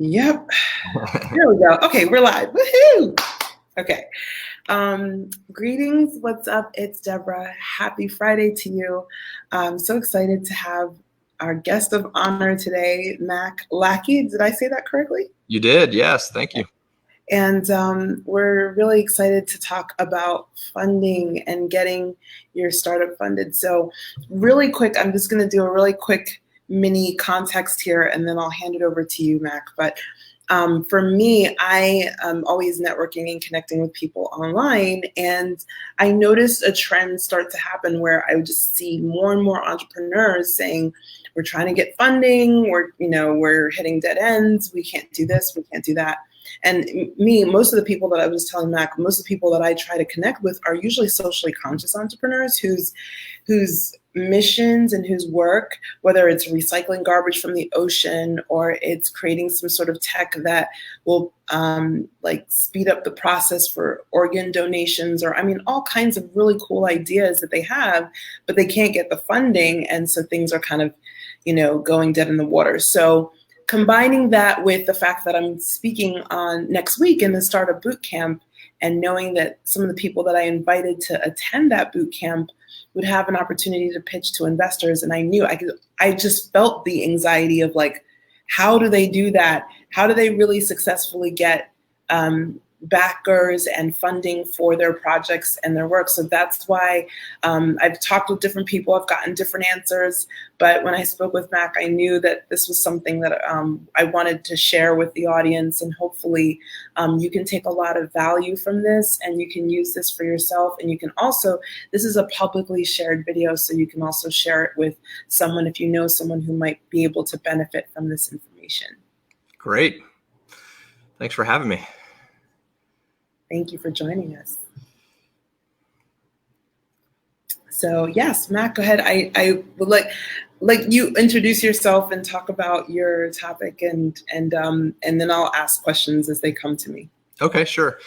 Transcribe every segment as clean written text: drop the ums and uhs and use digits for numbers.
Yep. There we go. Okay, we're live. Woohoo! Okay. Greetings. What's up? It's Deborah. Happy Friday to you. I'm so excited to have our guest of honor today, Lackey. Did I say that correctly? You did. Yes. Thank you. And we're really excited to talk about funding and getting your startup funded. So really quick, I'm just going to do a really quick mini context here, and then I'll hand it over to you, Mac. But for me, I am always networking and connecting with people online, and I noticed a trend start to happen where I would just see more and more entrepreneurs saying, we're trying to get funding, we're hitting dead ends, we can't do this, we can't do that. And me, most of the people that I was telling Mac, most of the people that I try to connect with are usually socially conscious entrepreneurs whose missions and whose work, whether it's recycling garbage from the ocean or it's creating some sort of tech that will speed up the process for organ donations, or all kinds of really cool ideas that they have, but they can't get the funding. And so things are kind of, going dead in the water. So combining that with the fact that I'm speaking on next week in the Startup Bootcamp, and knowing that some of the people that I invited to attend that boot camp would have an opportunity to pitch to investors. And I just felt the anxiety of how do they do that? How do they really successfully get backers and funding for their projects and their work? So that's why I've talked with different people, I've gotten different answers, but when I spoke with Mac, I knew that this was something that I wanted to share with the audience, and hopefully you can take a lot of value from this, and you can use this for yourself, and you can also, this is a publicly shared video, so you can also share it with someone if you know someone who might be able to benefit from this information. Great. Thanks for having me. Thank you for joining us. So yes, Mac, go ahead. I would like you introduce yourself and talk about your topic, and then I'll ask questions as they come to me. Okay, sure.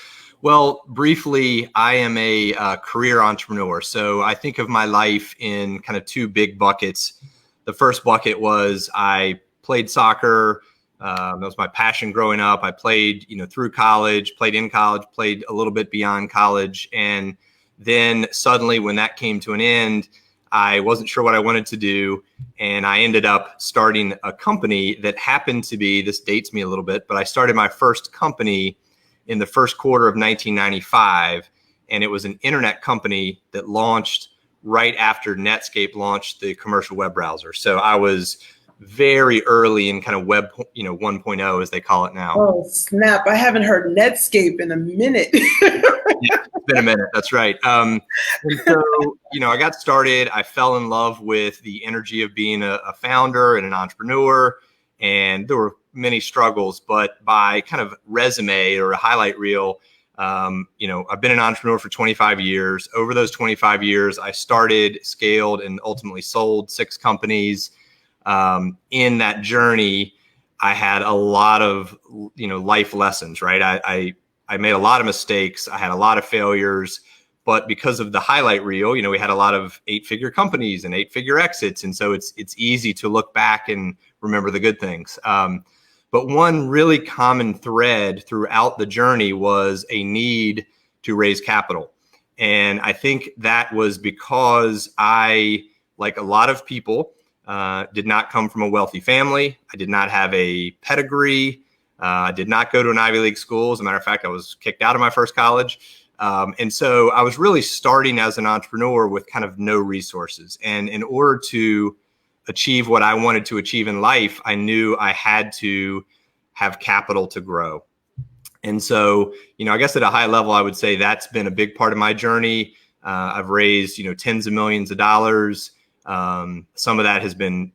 Well, briefly, I am a career entrepreneur. So I think of my life in kind of two big buckets. The first bucket was I played soccer. That was my passion growing up. I played, through college, played in college, played a little bit beyond college. And then suddenly when that came to an end, I wasn't sure what I wanted to do. And I ended up starting a company that happened to be, this dates me a little bit, but I started my first company in the first quarter of 1995. And it was an internet company that launched right after Netscape launched the commercial web browser. So I was very early in kind of web, 1.0 as they call it now. Oh, snap. I haven't heard Netscape in a minute. Yeah, it's been a minute. That's right. And so, I got started. I fell in love with the energy of being a founder and an entrepreneur. And there were many struggles, but by kind of resume or a highlight reel, I've been an entrepreneur for 25 years. Over those 25 years, I started, scaled, and ultimately sold 6 companies. In that journey, I had a lot of, life lessons, right? I made a lot of mistakes. I had a lot of failures, but because of the highlight reel, we had a lot of 8-figure companies and 8-figure exits. And so it's easy to look back and remember the good things. But one really common thread throughout the journey was a need to raise capital. And I think that was because I, like a lot of people, did not come from a wealthy family. I did not have a pedigree. I did not go to an Ivy League school. As a matter of fact, I was kicked out of my first college. And so I was really starting as an entrepreneur with kind of no resources. And in order to achieve what I wanted to achieve in life, I knew I had to have capital to grow. And so, I guess at a high level, I would say that's been a big part of my journey. I've raised, tens of millions of dollars. Some of that has been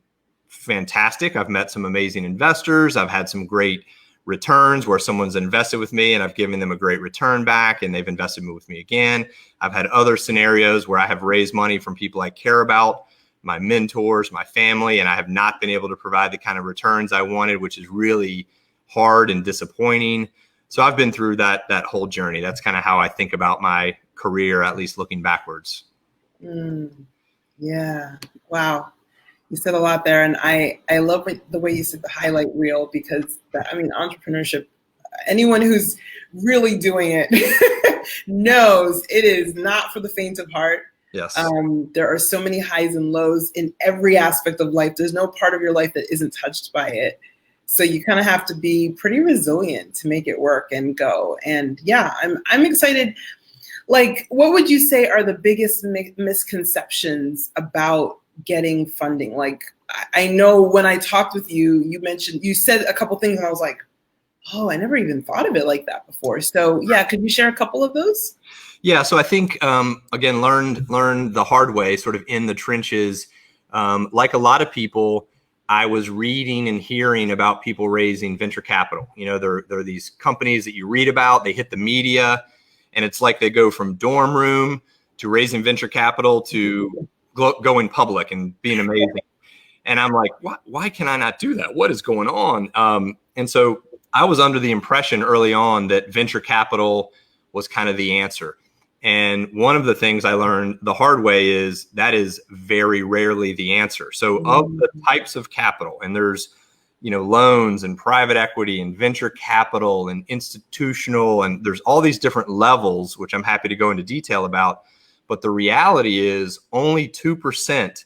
fantastic. I've met some amazing investors. I've had some great returns where someone's invested with me and I've given them a great return back and they've invested with me again. I've had other scenarios where I have raised money from people I care about, my mentors, my family, and I have not been able to provide the kind of returns I wanted, which is really hard and disappointing. So I've been through that whole journey. That's kind of how I think about my career, at least looking backwards. Yeah. Wow. You said a lot there, and I love the way you said the highlight reel, because I mean, entrepreneurship, anyone who's really doing it knows it is not for the faint of heart. Yes. There are so many highs and lows in every aspect of life. There's no part of your life that isn't touched by it. So you kind of have to be pretty resilient to make it work and go. And yeah, I'm excited. Like, what would you say are the biggest misconceptions about getting funding? Like, I know when I talked with you, you said a couple things, and I was like, oh, I never even thought of it like that before. So yeah, could you share a couple of those? Yeah, so I think again, learned the hard way, sort of in the trenches. Like a lot of people, I was reading and hearing about people raising venture capital. You know, there are these companies that you read about, they hit the media, and it's like they go from dorm room to raising venture capital to going public and being amazing. And I'm like, why can I not do that? What is going on? And so I was under the impression early on that venture capital was kind of the answer. And one of the things I learned the hard way is that is very rarely the answer. So of the types of capital, and there's, you know, loans and private equity and venture capital and institutional, and there's all these different levels, which I'm happy to go into detail about. But the reality is only 2%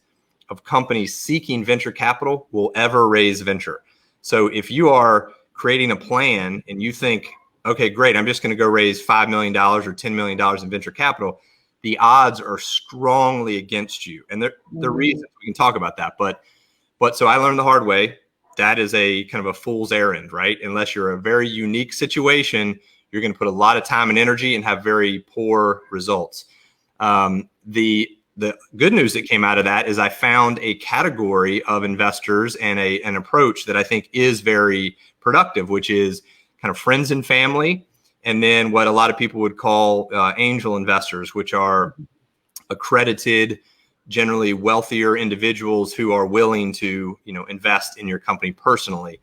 of companies seeking venture capital will ever raise venture. So if you are creating a plan and you think, okay, great, I'm just going to go raise $5 million or $10 million in venture capital, the odds are strongly against you. And the reasons, we can talk about that. But so I learned the hard way. That is a kind of a fool's errand, right? Unless you're a very unique situation, you're going to put a lot of time and energy and have very poor results. The good news that came out of that is I found a category of investors and an approach that I think is very productive, which is kind of friends and family, and then what a lot of people would call angel investors, which are accredited, generally wealthier individuals who are willing to, you know, invest in your company personally.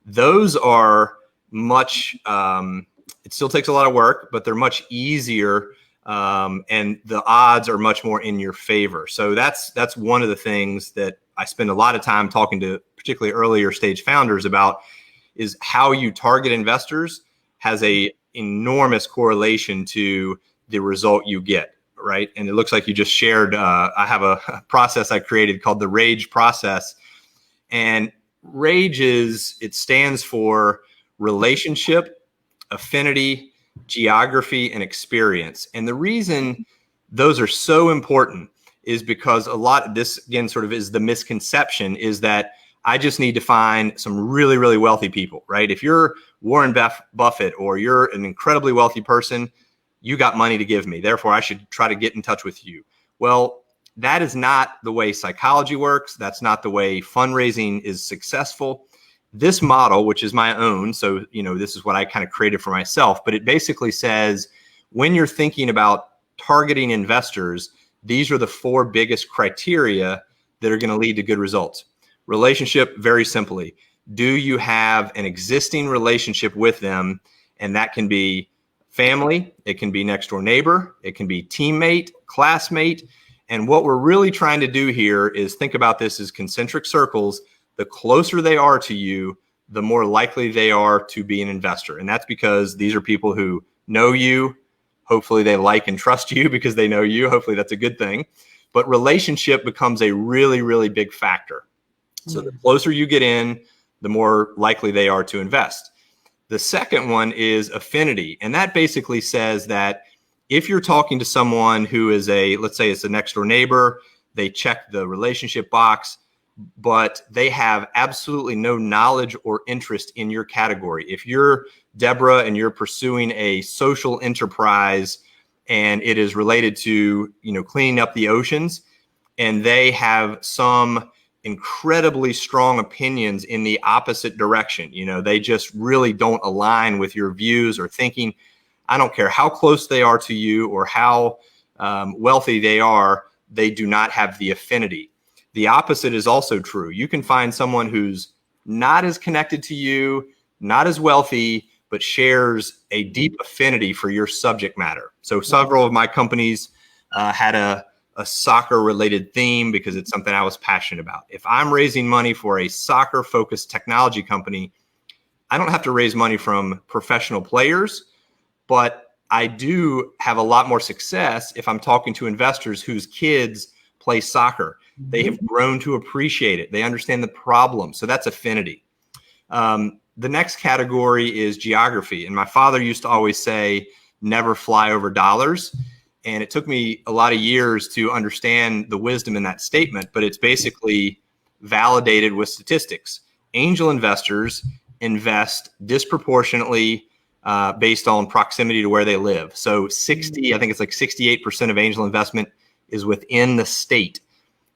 Those are much, it still takes a lot of work, but they're much easier, and the odds are much more in your favor. So that's one of the things that I spend a lot of time talking to particularly earlier stage founders about, is how you target investors has a enormous correlation to the result you get, right? And it looks like you just shared, I have a process I created called the RAGE process. And RAGE it stands for relationship, affinity, geography, and experience. And the reason those are so important is because this again sort of is the misconception, is that I just need to find some really, really wealthy people, right? If you're Warren Buffett or you're an incredibly wealthy person, you got money to give me. Therefore, I should try to get in touch with you. Well, that is not the way psychology works. That's not the way fundraising is successful. This model, which is my own, so, you know, this is what I kind of created for myself, but it basically says when you're thinking about targeting investors, these are the 4 biggest criteria that are going to lead to good results. Relationship, very simply, do you have an existing relationship with them? And that can be family, it can be next door neighbor, it can be teammate, classmate. And what we're really trying to do here is think about this as concentric circles. The closer they are to you, the more likely they are to be an investor. And that's because these are people who know you. Hopefully they like and trust you because they know you. Hopefully that's a good thing. But relationship becomes a really, really big factor. So the closer you get in, the more likely they are to invest. The second one is affinity. And that basically says that if you're talking to someone who is let's say it's a next door neighbor, they check the relationship box, but they have absolutely no knowledge or interest in your category. If you're Deborah and you're pursuing a social enterprise and it is related to, you know, cleaning up the oceans, and they have some incredibly strong opinions in the opposite direction, you know, they just really don't align with your views or thinking, I don't care how close they are to you or how wealthy they are, they do not have the affinity. The opposite is also true. You can find someone who's not as connected to you, not as wealthy, but shares a deep affinity for your subject matter. So several of my companies had a a soccer related theme because it's something I was passionate about. If I'm raising money for a soccer focused technology company, I don't have to raise money from professional players, but I do have a lot more success if I'm talking to investors whose kids play soccer. They have grown to appreciate it. They understand the problem. So that's affinity. The next category is geography. And my father used to always say, never fly over dollars. And it took me a lot of years to understand the wisdom in that statement, but it's basically validated with statistics. Angel investors invest disproportionately based on proximity to where they live. So I think it's like 68% of angel investment is within the state.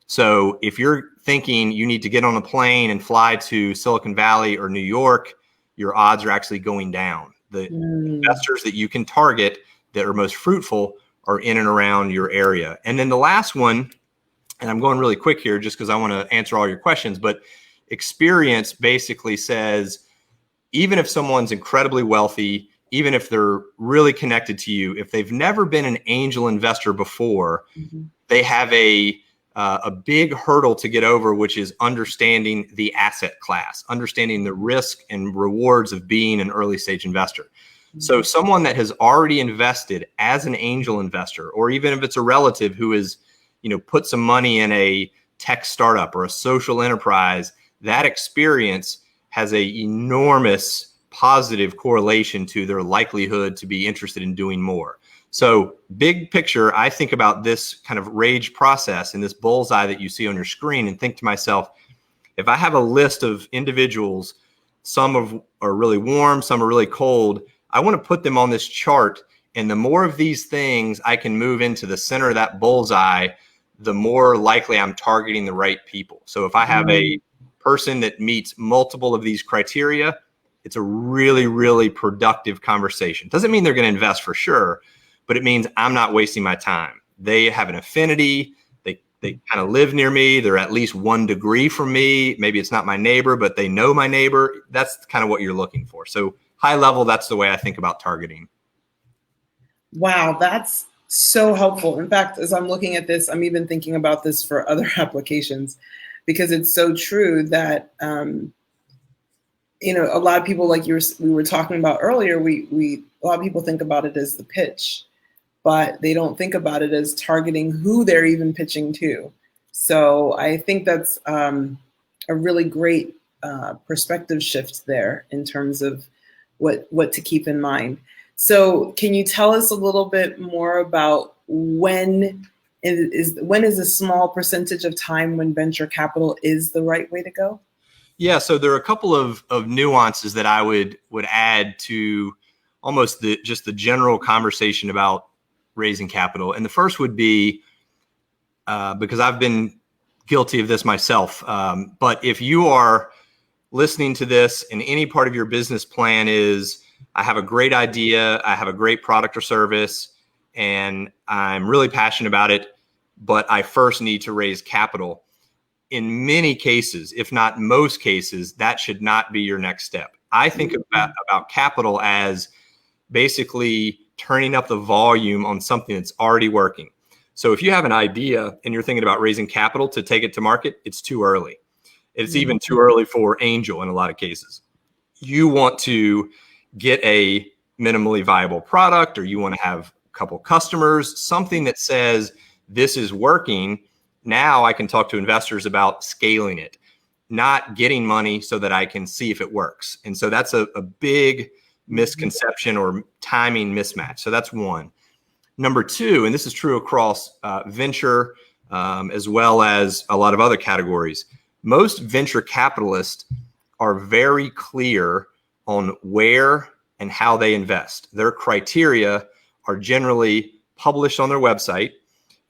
So if you're thinking you need to get on a plane and fly to Silicon Valley or New York, your odds are actually going down. The investors that you can target that are most fruitful are in and around your area. And then the last one, and I'm going really quick here just because I want to answer all your questions, but experience basically says, even if someone's incredibly wealthy, even if they're really connected to you, if they've never been an angel investor before, they have a big hurdle to get over, which is understanding the asset class, understanding the risk and rewards of being an early stage investor. So someone that has already invested as an angel investor, or even if it's a relative who is, put some money in a tech startup or a social enterprise, that experience has a enormous positive correlation to their likelihood to be interested in doing more. So big picture, I think about this kind of rage process and this bullseye that you see on your screen and think to myself, if I have a list of individuals, some are really warm, some are really cold, I want to put them on this chart. And the more of these things I can move into the center of that bullseye, the more likely I'm targeting the right people. So if I have a person that meets multiple of these criteria, it's a really, really productive conversation. Doesn't mean they're going to invest for sure, but it means I'm not wasting my time. They have an affinity. They kind of live near me. They're at least 1 degree from me. Maybe it's not my neighbor, but they know my neighbor. That's kind of what you're looking for. So high level, that's the way I think about targeting. Wow, that's so helpful. In fact, as I'm looking at this, I'm even thinking about this for other applications, because it's so true that a lot of people, like we were talking about earlier, a lot of people think about it as the pitch, but they don't think about it as targeting who they're even pitching to. So I think that's a really great perspective shift there in terms of what to keep in mind. So can you tell us a little bit more about when is a small percentage of time when venture capital is the right way to go? Yeah, so there are a couple of nuances that I would add to almost just the general conversation about raising capital. And the first would be, because I've been guilty of this myself, but if you are listening to this and any part of your business plan is, I have a great idea, I have a great product or service, and I'm really passionate about it, but I first need to raise capital. In many cases, if not most cases, that should not be your next step. I think about capital as basically turning up the volume on something that's already working. So if you have an idea and you're thinking about raising capital to take it to market, it's too early. It's even too early for angel in a lot of cases. You want to get a minimally viable product, or you want to have a couple customers, something that says this is working. Now I can talk to investors about scaling it, not getting money so that I can see if it works. And so that's a big misconception or timing mismatch. So that's one. Number two, and this is true across venture as well as a lot of other categories, most venture capitalists are very clear on where and how they invest. Their criteria are generally published on their website.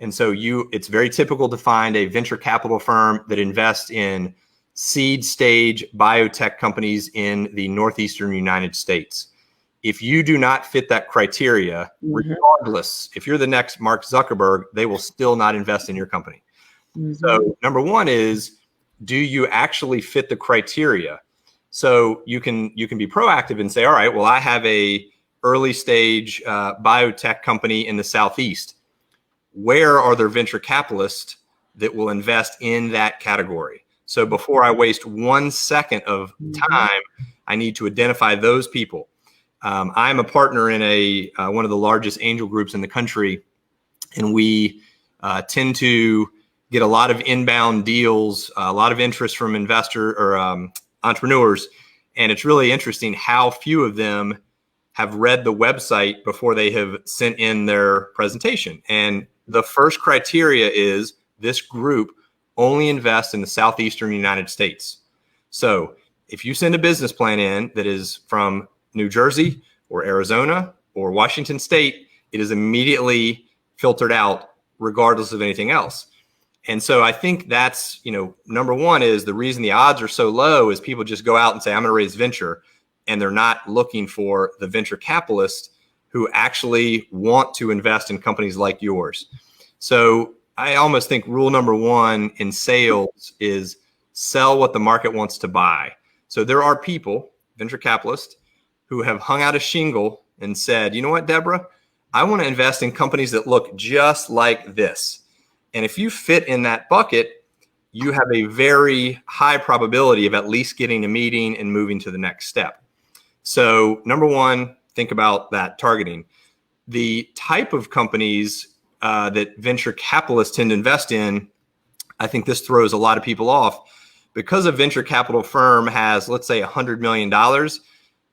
And so it's very typical to find a venture capital firm that invests in seed stage biotech companies in the Northeastern United States. If you do not fit that criteria, regardless, if you're the next Mark Zuckerberg, they will still not invest in your company. So number one is, do you actually fit the criteria? So you can be proactive and say, all right, well, I have a early stage biotech company in the Southeast. where are there venture capitalists that will invest in that category? So before I waste 1 second of time, I need to identify those people. I'm a partner in one of the largest angel groups in the country, and we tend to get a lot of inbound deals, a lot of interest from entrepreneurs. And it's really interesting how few of them have read the website before they have sent in their presentation. And the first criteria is this group only invests in the southeastern United States. So if you send a business plan in that is from New Jersey or Arizona or Washington State, it is immediately filtered out regardless of anything else. And so I think that's, number one is the reason the odds are so low is people just go out and say, I'm going to raise venture, and they're not looking for the venture capitalists who actually want to invest in companies like yours. So I almost think rule number one in sales is sell what the market wants to buy. So there are people, venture capitalists, who have hung out a shingle and said, you know what, Deborah, I want to invest in companies that look just like this. And if you fit in that bucket, you have a very high probability of at least getting a meeting and moving to the next step. So number one, think about that targeting. The type of companies that venture capitalists tend to invest in, I think this throws a lot of people off. Because a venture capital firm has, let's say, $100 million,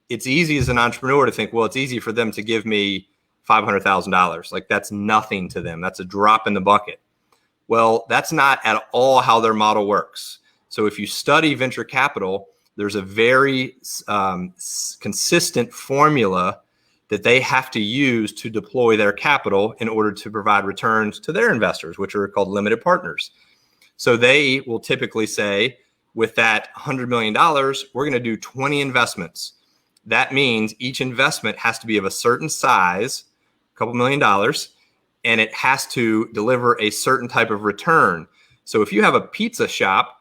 it's easy as an entrepreneur to think, well, it's easy for them to give me $500,000. Like that's nothing to them. That's a drop in the bucket. Well, that's not at all how their model works. So if you study venture capital, there's a very consistent formula that they have to use to deploy their capital in order to provide returns to their investors, which are called limited partners. So they will typically say, with that $100 million, we're going to do 20 investments. That means each investment has to be of a certain size, a couple $1 million, and it has to deliver a certain type of return. So if you have a pizza shop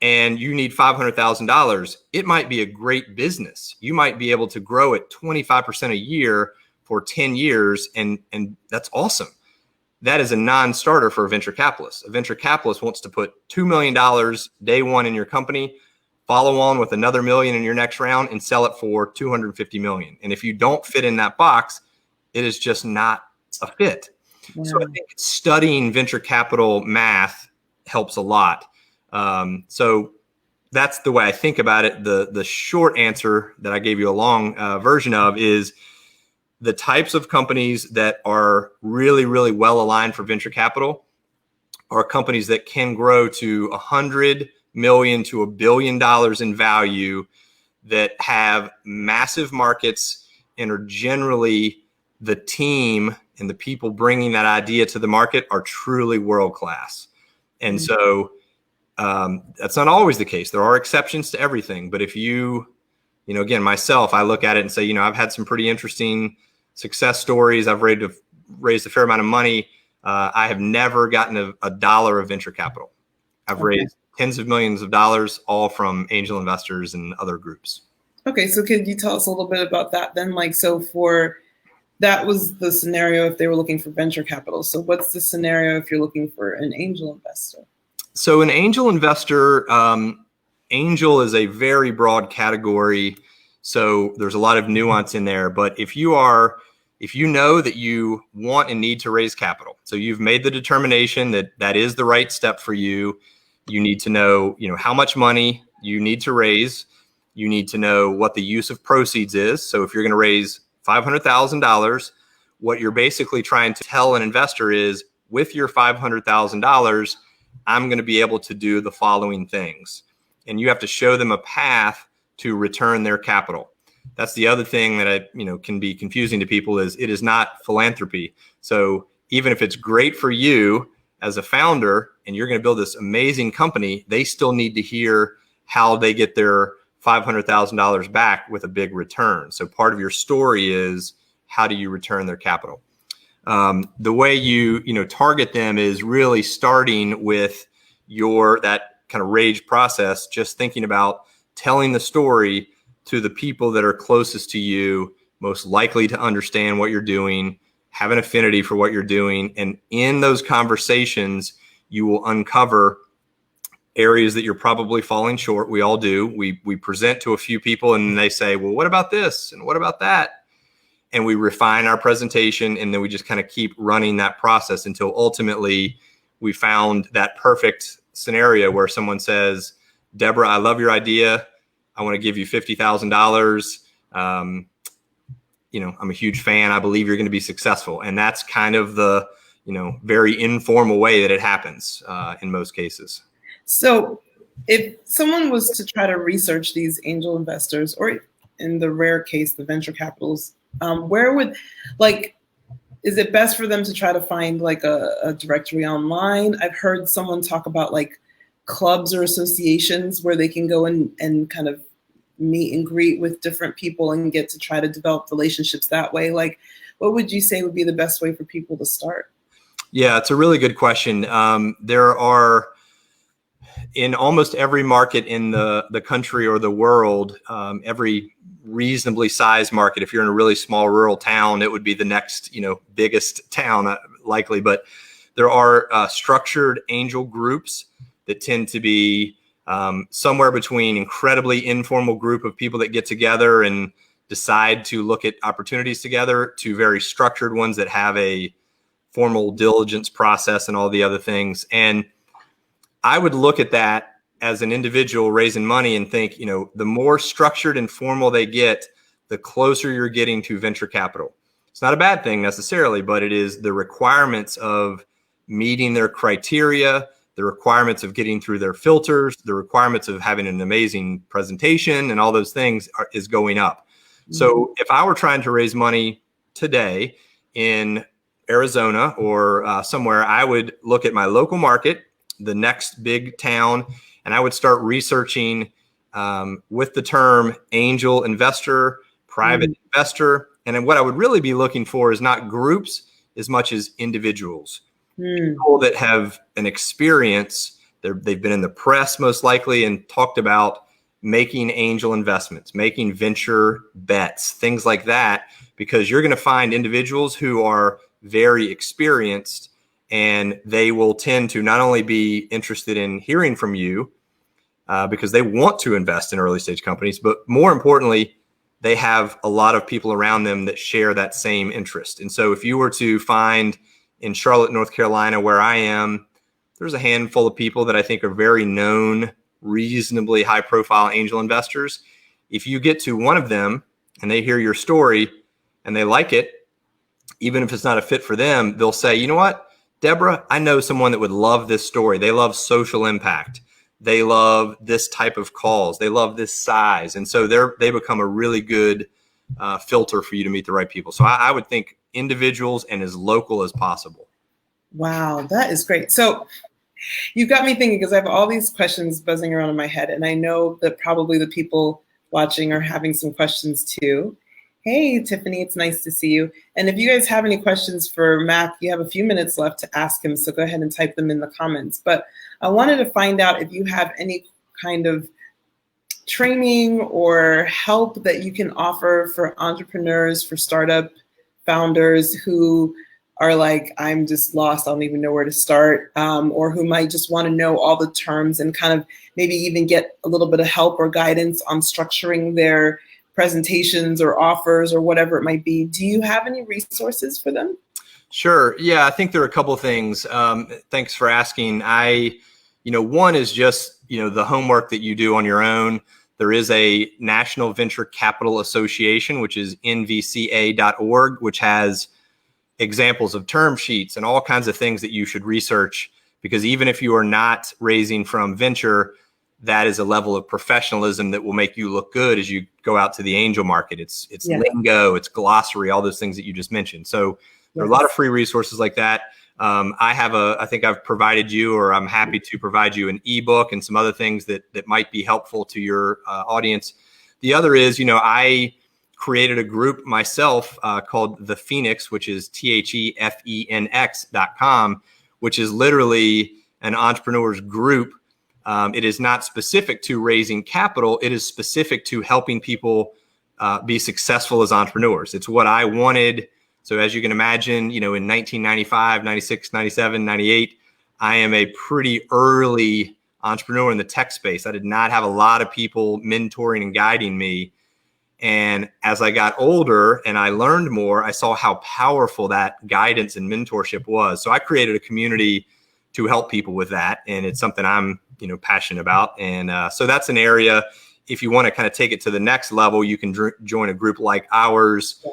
and you need $500,000, it might be a great business. You might be able to grow at 25% a year for 10 years, and that's awesome. That is a non-starter for a venture capitalist. A venture capitalist wants to put $2 million day one in your company, follow on with another $1 million in your next round, and sell it for $250 million. And if you don't fit in that box, it is just not a fit. Yeah. So I think studying venture capital math helps a lot. So that's the way I think about it. The short answer that I gave you a long version of is the types of companies that are really, really well aligned for venture capital are companies that can grow to $100 million to $1 billion in value, that have massive markets and are generally the team and the people bringing that idea to the market are truly world-class. And so that's not always the case. There are exceptions to everything. But if again, myself, I look at it and say, I've had some pretty interesting success stories. I've raised a fair amount of money. I have never gotten a dollar of venture capital. I've raised tens of millions of dollars, all from angel investors and other groups. Okay. So could you tell us a little bit about that then? That was the scenario if they were looking for venture capital. So what's the scenario if you're looking for an angel investor? So an angel investor, angel is a very broad category. So there's a lot of nuance in there. But if you know that you want and need to raise capital, so you've made the determination that that is the right step for you, you need to know, how much money you need to raise. You need to know what the use of proceeds is. So if you're going to raise $500,000, what you're basically trying to tell an investor is, with your $500,000, I'm going to be able to do the following things. And you have to show them a path to return their capital. That's the other thing that can be confusing to people, is it is not philanthropy. So even if it's great for you as a founder and you're going to build this amazing company, they still need to hear how they get their $500,000 back with a big return. So part of your story is, how do you return their capital? The way you target them is really starting with that kind of rage process, just thinking about telling the story to the people that are closest to you, most likely to understand what you're doing, have an affinity for what you're doing. And in those conversations, you will uncover areas that you're probably falling short. We all do. We present to a few people and they say, well, what about this? And what about that? And we refine our presentation, and then we just kind of keep running that process until ultimately we found that perfect scenario where someone says, Deborah, I love your idea. I want to give you $50,000. I'm a huge fan. I believe you're going to be successful. And that's kind of the, very informal way that it happens in most cases. So if someone was to try to research these angel investors, or in the rare case, the venture capitals, where would, is it best for them to try to find a directory online? I've heard someone talk about clubs or associations where they can go and kind of meet and greet with different people and get to try to develop relationships that way. What would you say would be the best way for people to start? Yeah, it's a really good question. There are, in almost every market in the country or the world, every reasonably sized market, if you're in a really small rural town, it would be the next, biggest town likely. But there are structured angel groups that tend to be somewhere between incredibly informal group of people that get together and decide to look at opportunities together to very structured ones that have a formal diligence process and all the other things. And I would look at that as an individual raising money and think, the more structured and formal they get, the closer you're getting to venture capital. It's not a bad thing necessarily, but it is the requirements of meeting their criteria, the requirements of getting through their filters, the requirements of having an amazing presentation and all those things is going up. Mm-hmm. So if I were trying to raise money today in Arizona or somewhere, I would look at my local market, the next big town, and I would start researching with the term angel investor, private investor. And then what I would really be looking for is not groups as much as individuals, people that have an experience. They've been in the press most likely and talked about making angel investments, making venture bets, things like that, because you're going to find individuals who are very experienced, and they will tend to not only be interested in hearing from you because they want to invest in early stage companies, but more importantly, they have a lot of people around them that share that same interest. And so if you were to find in Charlotte, North Carolina, where I am, there's a handful of people that I think are very known, reasonably high profile angel investors. If you get to one of them and they hear your story and they like it, even if it's not a fit for them, they'll say, you know what, Deborah, I know someone that would love this story. They love social impact. They love this type of calls. They love this size. And so they become a really good filter for you to meet the right people. So I would think individuals and as local as possible. Wow, that is great. So you got me thinking, because I have all these questions buzzing around in my head, and I know that probably the people watching are having some questions too. Hey, Tiffany, it's nice to see you. And if you guys have any questions for Mac, you have a few minutes left to ask him, so go ahead and type them in the comments. But I wanted to find out if you have any kind of training or help that you can offer for entrepreneurs, for startup founders who are like, I'm just lost, I don't even know where to start, or who might just want to know all the terms and kind of maybe even get a little bit of help or guidance on structuring their presentations or offers or whatever it might be. Do you have any resources for them? Sure. Yeah, I think there are a couple of things. Thanks for asking. One is just, the homework that you do on your own. There is a National Venture Capital Association, which is nvca.org, which has examples of term sheets and all kinds of things that you should research, because even if you are not raising from venture, that is a level of professionalism that will make you look good as you go out to the angel market. It's lingo, it's glossary, all those things that you just mentioned. So there are a lot of free resources like that. I think I've provided you, or I'm happy to provide you, an ebook and some other things that might be helpful to your audience. The other is, I created a group myself called the FĒNX, which is THEFENX.com, which is literally an entrepreneur's group. It is not specific to raising capital. It is specific to helping people be successful as entrepreneurs. It's what I wanted So as you can imagine, in 1995, 96, 97, 98, I am a pretty early entrepreneur in the tech space. I did not have a lot of people mentoring and guiding me. And as I got older and I learned more, I saw how powerful that guidance and mentorship was. So I created a community to help people with that. And it's something I'm, passionate about. And so that's an area, if you want to kind of take it to the next level, you can join a group like ours,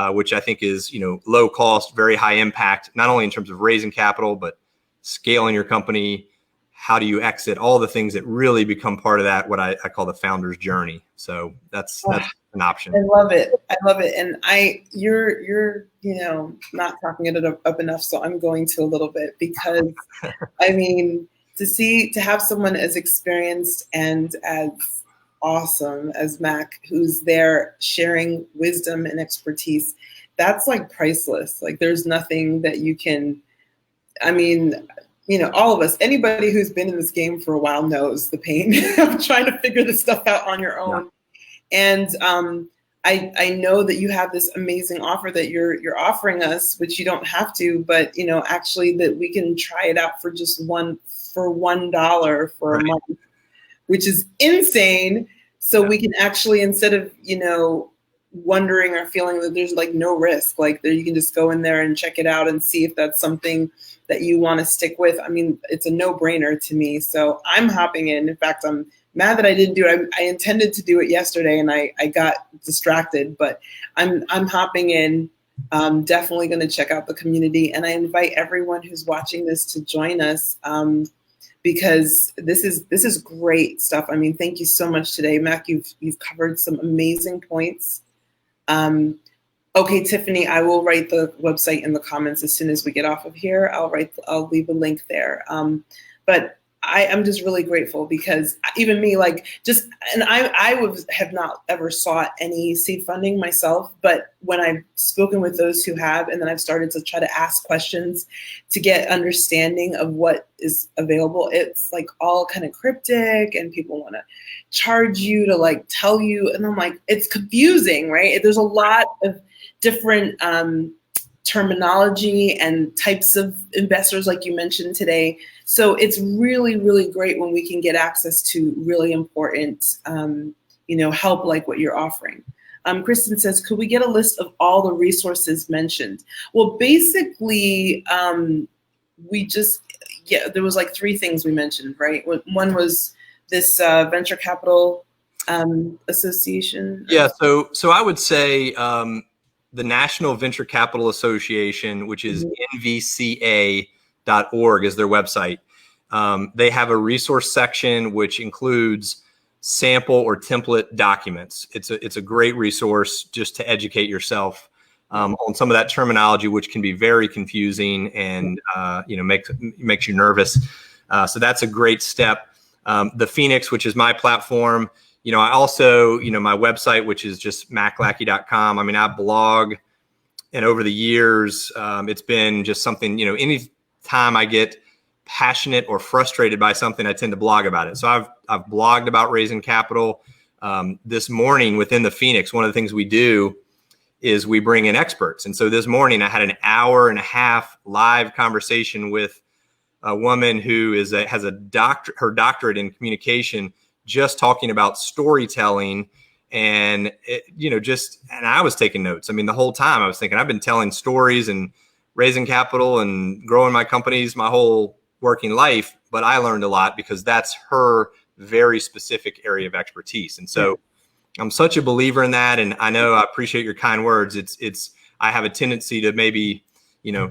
which I think is, low cost, very high impact, not only in terms of raising capital, but scaling your company. How do you exit? All the things that really become part of that, what I call the founder's journey. So that's an option. I love it. And you're not talking it up enough. So I'm going to a little bit, because I mean, to have someone as experienced and as awesome as Mac, who's there sharing wisdom and expertise, that's like priceless. Like there's nothing that you can, all of us, anybody who's been in this game for a while knows the pain of trying to figure this stuff out on your own. Yeah. And I know that you have this amazing offer that you're offering us, which you don't have to, but actually that we can try it out for just $1 for a month, which is insane. So we can actually, instead of wondering or feeling that there's like no risk, like there you can just go in there and check it out and see if that's something that you want to stick with. I mean, it's a no-brainer to me. So I'm hopping in. In fact, I'm mad that I didn't do it. I intended to do it yesterday and I got distracted, but I'm hopping in. Definitely going to check out the community, and I invite everyone who's watching this to join us, because this is great stuff. I mean, thank you so much today, Mac. You've covered some amazing points. Okay, Tiffany, I will write the website in the comments as soon as we get off of here. I'll leave a link there. But I'm just really grateful, because even me, I have not ever sought any seed funding myself, but when I've spoken with those who have, and then I've started to try to ask questions to get understanding of what is available, it's like all kind of cryptic, and people want to charge you to like tell you, and I'm like, it's confusing, right? There's a lot of different terminology and types of investors, like you mentioned today. So it's really, really great when we can get access to really important, help like what you're offering. Kristen says, could we get a list of all the resources mentioned? Well, basically, there was like 3 things we mentioned, right? One was this venture capital association. Yeah. So I would say the National Venture Capital Association, which is nvca.org, is their website. They have a resource section which includes sample or template documents. It's a great resource just to educate yourself on some of that terminology, which can be very confusing and makes you nervous. So that's a great step. The FĒNX, which is my platform. I also, my website, which is just maclackey.com. I mean, I blog, and over the years, it's been just something, any time I get passionate or frustrated by something, I tend to blog about it. So I've blogged about raising capital. This morning within the FĒNX, one of the things we do is we bring in experts. And so this morning I had an 1.5-hour live conversation with a woman who has her doctorate in communication, just talking about storytelling. And and I was taking notes. I mean, the whole time I was thinking, I've been telling stories and raising capital and growing my companies my whole working life, but I learned a lot because that's her very specific area of expertise. And so I'm such a believer in that. And I know I appreciate your kind words. I have a tendency to maybe,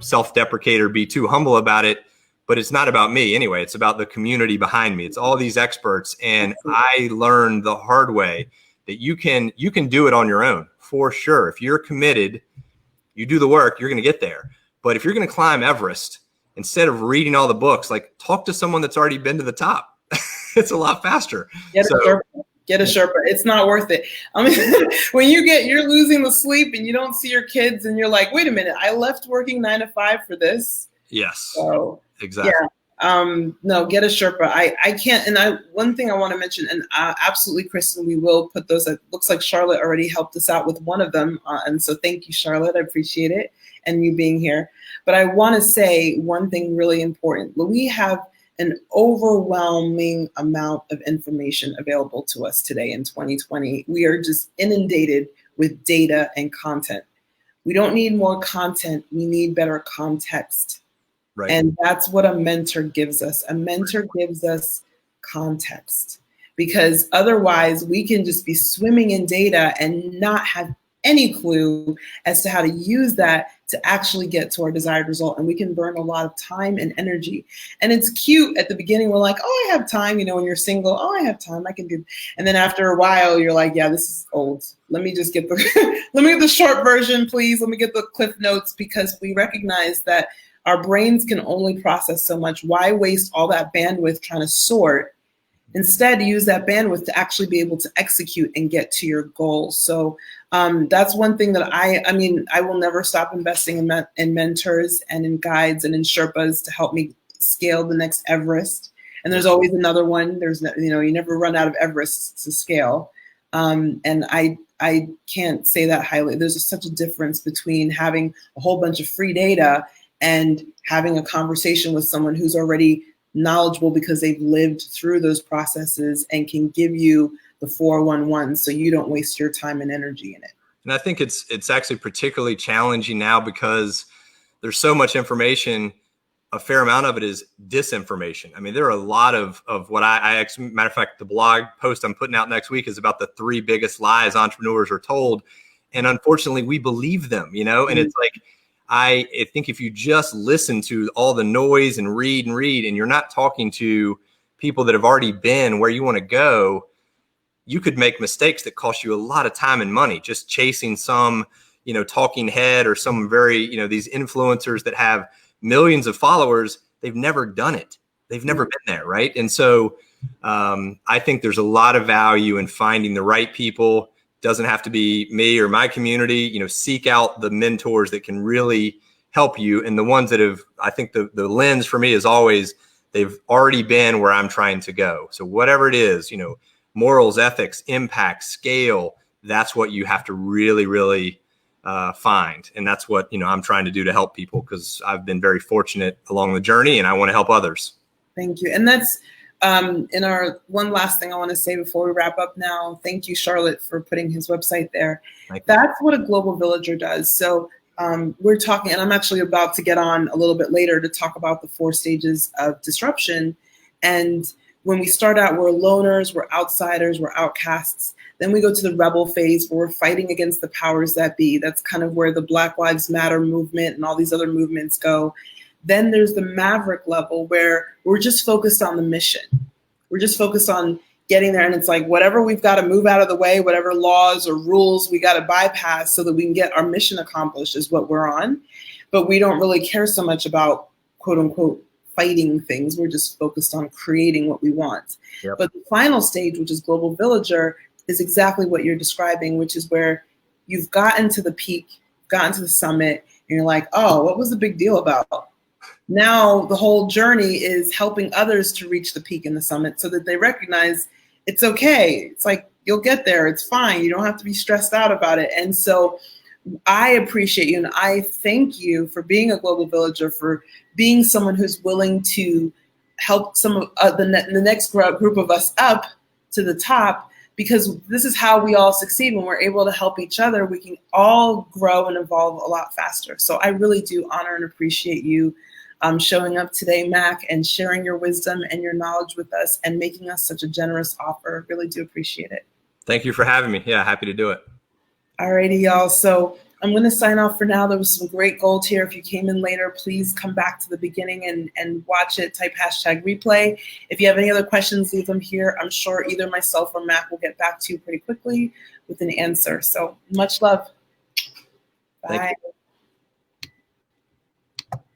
self-deprecate or be too humble about it, but it's not about me anyway. It's about the community behind me. It's all these experts. And I learned the hard way that you can do it on your own for sure. If you're committed, you do the work, you're going to get there. But if you're going to climb Everest, instead of reading all the books, like talk to someone that's already been to the top. It's a lot faster. Get a Sherpa. It's not worth it. I mean, when you're losing the sleep and you don't see your kids and you're like, wait a minute, I left working 9 to 5 for this. Yes. So exactly. No, get a Sherpa. I can't. And one thing I want to mention, and absolutely, Kristen, we will put those. It looks like Charlotte already helped us out with one of them, and so thank you, Charlotte. I appreciate it and you being here. But I want to say one thing really important. We have an overwhelming amount of information available to us today in 2020. We are just inundated with data and content. We don't need more content. We need better context. Right. And that's what a mentor gives us. A mentor gives us context, because otherwise we can just be swimming in data and not have any clue as to how to use that to actually get to our desired result. And we can burn a lot of time and energy. And it's cute at the beginning. We're like, oh, I have time. You know, when you're single, oh, I have time. I can do. And then after a while, you're like, yeah, this is old. Let me just get the let me get the short version, please. Let me get the cliff notes, because we recognize that our brains can only process so much. Why waste all that bandwidth trying to sort? Instead, use that bandwidth to actually be able to execute and get to your goals. So that's one thing that I will never stop investing in mentors and in guides and in Sherpas to help me scale the next Everest. And there's always another one. You never run out of Everest to scale. And I can't say that highly. There's such a difference between having a whole bunch of free data and having a conversation with someone who's already knowledgeable because they've lived through those processes and can give you the 411 so you don't waste your time and energy in it. And I think it's actually particularly challenging now because there's so much information. A fair amount of it is disinformation. I mean, there are a lot of what matter of fact, the blog post I'm putting out next week is about the 3 biggest lies entrepreneurs are told. And unfortunately, we believe them, and it's like, I think if you just listen to all the noise and read, and you're not talking to people that have already been where you want to go, you could make mistakes that cost you a lot of time and money just chasing some, talking head or some very, these influencers that have millions of followers. They've never done it. They've never been there. Right. And so I think there's a lot of value in finding the right people. Doesn't have to be me or my community. Seek out the mentors that can really help you. And the ones that I think the lens for me is always, they've already been where I'm trying to go. So whatever it is, morals, ethics, impact, scale, that's what you have to really, really find. And that's what, I'm trying to do to help people, because I've been very fortunate along the journey and I want to help others. Thank you. And that's, in our one last thing I want to say before we wrap up now, thank you, Charlotte, for putting his website there. That's what a global villager does. So we're talking, and I'm actually about to get on a little bit later to talk about the 4 stages of disruption. And when we start out, we're loners, we're outsiders, we're outcasts. Then we go to the rebel phase where we're fighting against the powers that be. That's kind of where the Black Lives Matter movement and all these other movements go. Then there's the maverick level where we're just focused on the mission. We're just focused on getting there. And it's like, whatever we've got to move out of the way, whatever laws or rules we got to bypass so that we can get our mission accomplished is what we're on. But we don't really care so much about, quote unquote, fighting things. We're just focused on creating what we want. Yep. But the final stage, which is global villager, is exactly what you're describing, which is where you've gotten to the peak, gotten to the summit, and you're like, oh, what was the big deal about? Now the whole journey is helping others to reach the peak and the summit so that they recognize it's okay. It's like, you'll get there. It's fine. You don't have to be stressed out about it. And so I appreciate you and I thank you for being a global villager, for being someone who's willing to help some of the next group of us up to the top, because this is how we all succeed. When we're able to help each other, we can all grow and evolve a lot faster. So I really do honor and appreciate you showing up today, Mac, and sharing your wisdom and your knowledge with us and making us such a generous offer. Really do appreciate it. Thank you for having me. Yeah, happy to do it. Alrighty, y'all. So I'm going to sign off for now. There was some great gold here. If you came in later, please come back to the beginning and watch it. Type #replay. If you have any other questions, leave them here. I'm sure either myself or Mac will get back to you pretty quickly with an answer. So much love. Bye.